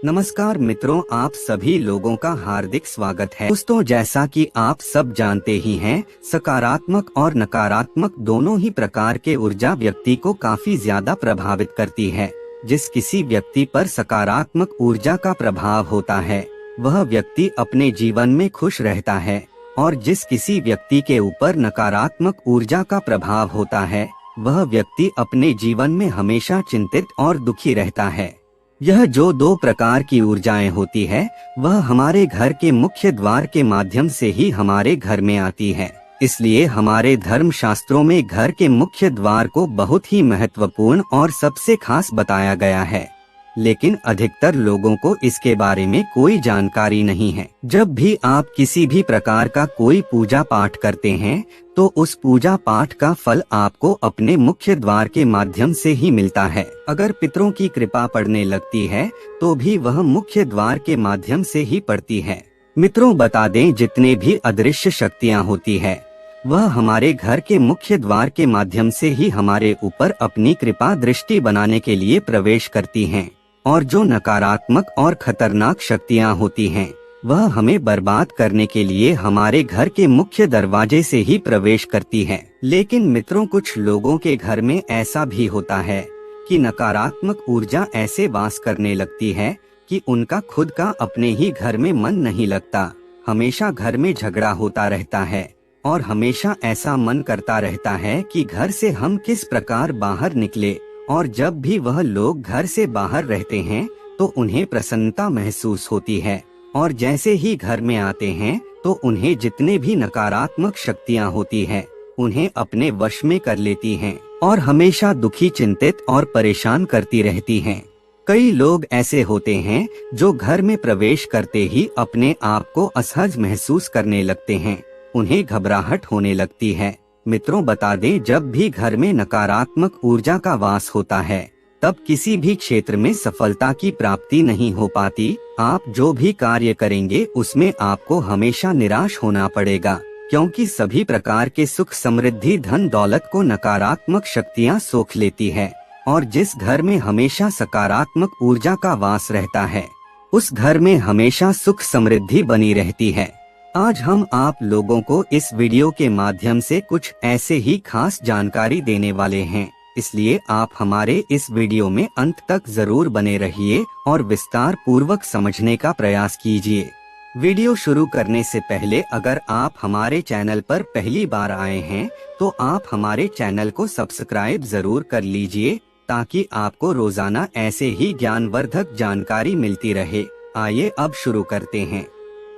नमस्कार मित्रों, आप सभी लोगों का हार्दिक स्वागत है। दोस्तों, जैसा कि आप सब जानते ही हैं, सकारात्मक और नकारात्मक दोनों ही प्रकार के ऊर्जा व्यक्ति को काफी ज्यादा प्रभावित करती है। जिस किसी व्यक्ति पर सकारात्मक ऊर्जा का प्रभाव होता है, वह व्यक्ति अपने जीवन में खुश रहता है, और जिस किसी व्यक्ति के ऊपर नकारात्मक ऊर्जा का प्रभाव होता है, वह व्यक्ति अपने जीवन में हमेशा चिंतित और दुखी रहता है। यह जो दो प्रकार की ऊर्जाएं होती है, वह हमारे घर के मुख्य द्वार के माध्यम से ही हमारे घर में आती है। इसलिए हमारे धर्म शास्त्रों में घर के मुख्य द्वार को बहुत ही महत्वपूर्ण और सबसे खास बताया गया है, लेकिन अधिकतर लोगों को इसके बारे में कोई जानकारी नहीं है। जब भी आप किसी भी प्रकार का कोई पूजा पाठ करते हैं, तो उस पूजा पाठ का फल आपको अपने मुख्य द्वार के माध्यम से ही मिलता है। अगर पितरों की कृपा पड़ने लगती है, तो भी वह मुख्य द्वार के माध्यम से ही पड़ती है। मित्रों, बता दें, जितने भी अदृश्य शक्तियाँ होती है, वह हमारे घर के मुख्य द्वार के माध्यम से ही हमारे ऊपर अपनी कृपा दृष्टि बनाने के लिए प्रवेश करती हैं। और जो नकारात्मक और खतरनाक शक्तियाँ होती हैं, वह हमें बर्बाद करने के लिए हमारे घर के मुख्य दरवाजे से ही प्रवेश करती है। लेकिन मित्रों, कुछ लोगों के घर में ऐसा भी होता है कि नकारात्मक ऊर्जा ऐसे वास करने लगती है कि उनका खुद का अपने ही घर में मन नहीं लगता। हमेशा घर में झगड़ा होता रहता है, और हमेशा ऐसा मन करता रहता है कि घर से हम किस प्रकार बाहर निकले। और जब भी वह लोग घर से बाहर रहते हैं, तो उन्हें प्रसन्नता महसूस होती है, और जैसे ही घर में आते हैं, तो उन्हें जितने भी नकारात्मक शक्तियाँ होती हैं, उन्हें अपने वश में कर लेती हैं, और हमेशा दुखी, चिंतित और परेशान करती रहती हैं। कई लोग ऐसे होते हैं जो घर में प्रवेश करते ही अपने आप को असहज महसूस करने लगते हैं, उन्हें घबराहट होने लगती है। मित्रों, बता दें, जब भी घर में नकारात्मक ऊर्जा का वास होता है, तब किसी भी क्षेत्र में सफलता की प्राप्ति नहीं हो पाती। आप जो भी कार्य करेंगे, उसमें आपको हमेशा निराश होना पड़ेगा, क्योंकि सभी प्रकार के सुख, समृद्धि, धन दौलत को नकारात्मक शक्तियां सोख लेती है। और जिस घर में हमेशा सकारात्मक ऊर्जा का वास रहता है, उस घर में हमेशा सुख समृद्धि बनी रहती है। आज हम आप लोगों को इस वीडियो के माध्यम से कुछ ऐसे ही खास जानकारी देने वाले हैं, इसलिए आप हमारे इस वीडियो में अंत तक जरूर बने रहिए और विस्तार पूर्वक समझने का प्रयास कीजिए। वीडियो शुरू करने से पहले अगर आप हमारे चैनल पर पहली बार आए हैं, तो आप हमारे चैनल को सब्सक्राइब जरूर कर लीजिए, ताकि आपको रोजाना ऐसे ही ज्ञानवर्धक जानकारी मिलती रहे। आइए अब शुरू करते हैं।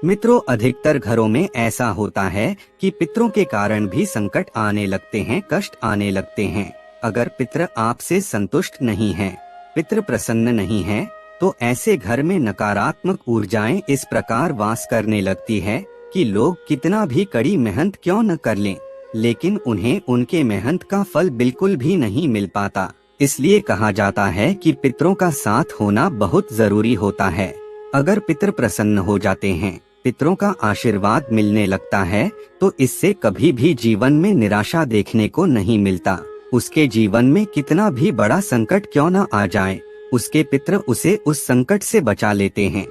मित्रों, अधिकतर घरों में ऐसा होता है कि पितरों के कारण भी संकट आने लगते हैं, कष्ट आने लगते हैं। अगर पितर आपसे संतुष्ट नहीं हैं, पितर प्रसन्न नहीं हैं, तो ऐसे घर में नकारात्मक ऊर्जाएं इस प्रकार वास करने लगती है कि लोग कितना भी कड़ी मेहनत क्यों न कर लें, लेकिन उन्हें उनके मेहनत का फल बिल्कुल भी नहीं मिल पाता। इसलिए कहा जाता है कि पितरों का साथ होना बहुत जरूरी होता है। अगर पितर प्रसन्न हो जाते हैं, पितरों का आशीर्वाद मिलने लगता है, तो इससे कभी भी जीवन में निराशा देखने को नहीं मिलता। उसके जीवन में कितना भी बड़ा संकट क्यों न आ जाए, उसके पितर उसे उस संकट से बचा लेते हैं।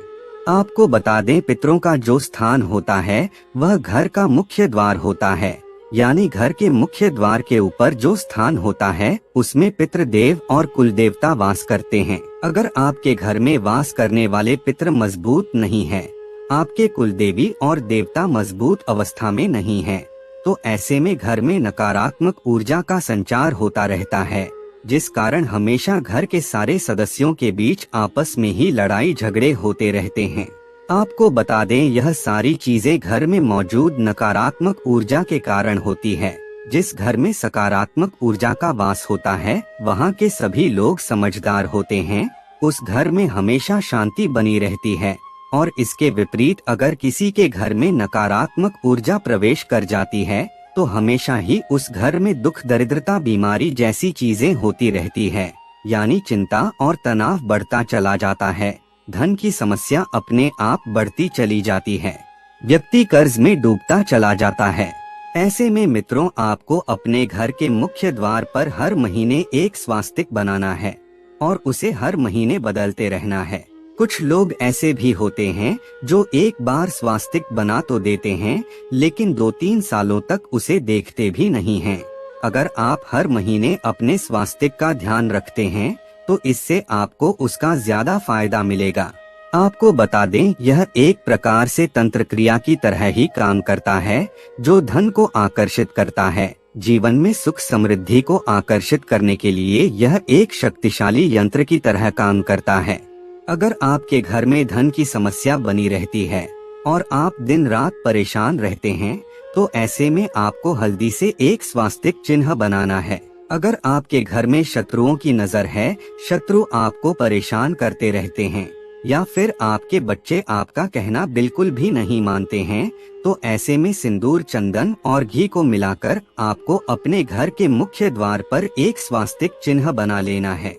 आपको बता दें, पितरों का जो स्थान होता है, वह घर का मुख्य द्वार होता है। यानी घर के मुख्य द्वार के ऊपर जो स्थान होता है, उसमें पितृदेव और कुल देवता वास करते हैं। अगर आपके घर में वास करने वाले पितर मजबूत नहीं है, आपके कुल देवी और देवता मजबूत अवस्था में नहीं है, तो ऐसे में घर में नकारात्मक ऊर्जा का संचार होता रहता है, जिस कारण हमेशा घर के सारे सदस्यों के बीच आपस में ही लड़ाई झगड़े होते रहते हैं। आपको बता दें, यह सारी चीजें घर में मौजूद नकारात्मक ऊर्जा के कारण होती है। जिस घर में सकारात्मक ऊर्जा का वास होता है, वहाँ के सभी लोग समझदार होते हैं, उस घर में हमेशा शांति बनी रहती है। और इसके विपरीत अगर किसी के घर में नकारात्मक ऊर्जा प्रवेश कर जाती है, तो हमेशा ही उस घर में दुख, दरिद्रता, बीमारी जैसी चीजें होती रहती है। यानी चिंता और तनाव बढ़ता चला जाता है, धन की समस्या अपने आप बढ़ती चली जाती है, व्यक्ति कर्ज में डूबता चला जाता है। ऐसे में मित्रों, आपको अपने घर के मुख्य द्वार पर हर महीने एक स्वास्तिक बनाना है, और उसे हर महीने बदलते रहना है। कुछ लोग ऐसे भी होते हैं जो एक बार स्वास्तिक बना तो देते हैं, लेकिन 2-3 सालों तक उसे देखते भी नहीं हैं। अगर आप हर महीने अपने स्वास्तिक का ध्यान रखते हैं तो इससे आपको उसका ज्यादा फायदा मिलेगा। आपको बता दें, यह एक प्रकार से तंत्र क्रिया की तरह ही काम करता है, जो धन को आकर्षित करता है। जीवन में सुख समृद्धि को आकर्षित करने के लिए यह एक शक्तिशाली यंत्र की तरह काम करता है। अगर आपके घर में धन की समस्या बनी रहती है और आप दिन रात परेशान रहते हैं, तो ऐसे में आपको हल्दी से एक स्वास्तिक चिन्ह बनाना है। अगर आपके घर में शत्रुओं की नजर है, शत्रु आपको परेशान करते रहते हैं, या फिर आपके बच्चे आपका कहना बिल्कुल भी नहीं मानते हैं, तो ऐसे में सिंदूर, चंदन और घी को मिलाकर आपको अपने घर के मुख्य द्वार पर एक स्वास्तिक चिन्ह बना लेना है।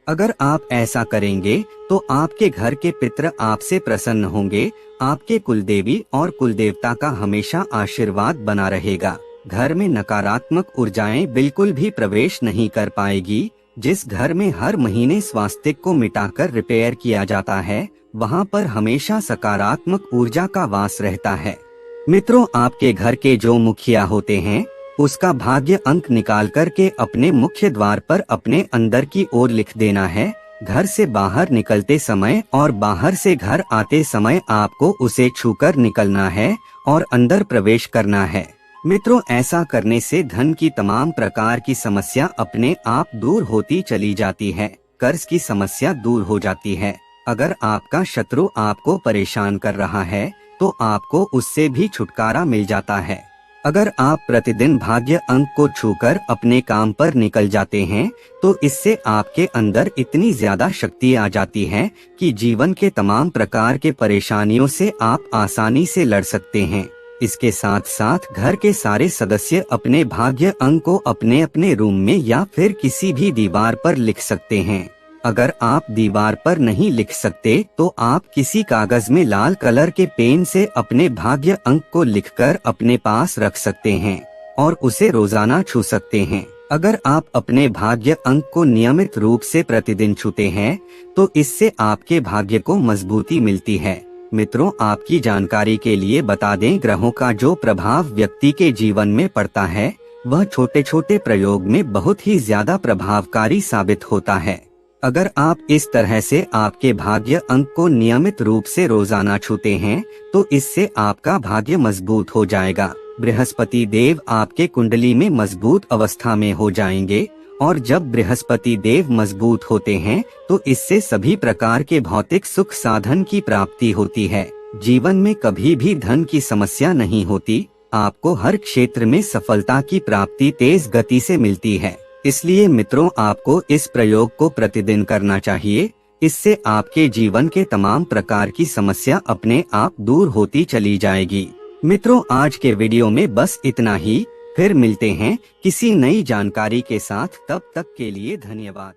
अगर आप ऐसा करेंगे तो आपके घर के पितृ आपसे प्रसन्न होंगे, आपके कुलदेवी और कुलदेवता का हमेशा आशीर्वाद बना रहेगा। घर में नकारात्मक ऊर्जाएं बिल्कुल भी प्रवेश नहीं कर पाएगी। जिस घर में हर महीने स्वास्तिक को मिटाकर रिपेयर किया जाता है, वहां पर हमेशा सकारात्मक ऊर्जा का वास रहता है। मित्रों, आपके घर के जो मुखिया होते हैं, उसका भाग्य अंक निकाल कर के अपने मुख्य द्वार पर अपने अंदर की ओर लिख देना है। घर से बाहर निकलते समय और बाहर से घर आते समय आपको उसे छूकर निकलना है और अंदर प्रवेश करना है। मित्रों, ऐसा करने से धन की तमाम प्रकार की समस्या अपने आप दूर होती चली जाती है। कर्ज की समस्या दूर हो जाती है। अगर आपका शत्रु आपको परेशान कर रहा है तो आपको उससे भी छुटकारा मिल जाता है। अगर आप प्रतिदिन भाग्य अंक को छूकर अपने काम पर निकल जाते हैं, तो इससे आपके अंदर इतनी ज्यादा शक्ति आ जाती है कि जीवन के तमाम प्रकार के परेशानियों से आप आसानी से लड़ सकते हैं। इसके साथ साथ घर के सारे सदस्य अपने भाग्य अंक को अपने अपने रूम में या फिर किसी भी दीवार पर लिख सकते हैं। अगर आप दीवार पर नहीं लिख सकते तो आप किसी कागज में लाल कलर के पेन से अपने भाग्य अंक को लिखकर अपने पास रख सकते हैं और उसे रोजाना छू सकते हैं। अगर आप अपने भाग्य अंक को नियमित रूप से प्रतिदिन छूते हैं तो इससे आपके भाग्य को मजबूती मिलती है। मित्रों, आपकी जानकारी के लिए बता दें, ग्रहों का जो प्रभाव व्यक्ति के जीवन में पड़ता है, वह छोटे छोटे प्रयोग में बहुत ही ज्यादा प्रभावकारी साबित होता है। अगर आप इस तरह से आपके भाग्य अंक को नियमित रूप से रोजाना छूते हैं तो इससे आपका भाग्य मजबूत हो जाएगा। बृहस्पति देव आपके कुंडली में मजबूत अवस्था में हो जाएंगे और जब बृहस्पति देव मजबूत होते हैं तो इससे सभी प्रकार के भौतिक सुख साधन की प्राप्ति होती है। जीवन में कभी भी धन की समस्या नहीं होती। आपको हर क्षेत्र में सफलता की प्राप्ति तेज गति से मिलती है। इसलिए मित्रों, आपको इस प्रयोग को प्रतिदिन करना चाहिए। इससे आपके जीवन के तमाम प्रकार की समस्या अपने आप दूर होती चली जाएगी। मित्रों, आज के वीडियो में बस इतना ही। फिर मिलते हैं किसी नई जानकारी के साथ। तब तक के लिए धन्यवाद।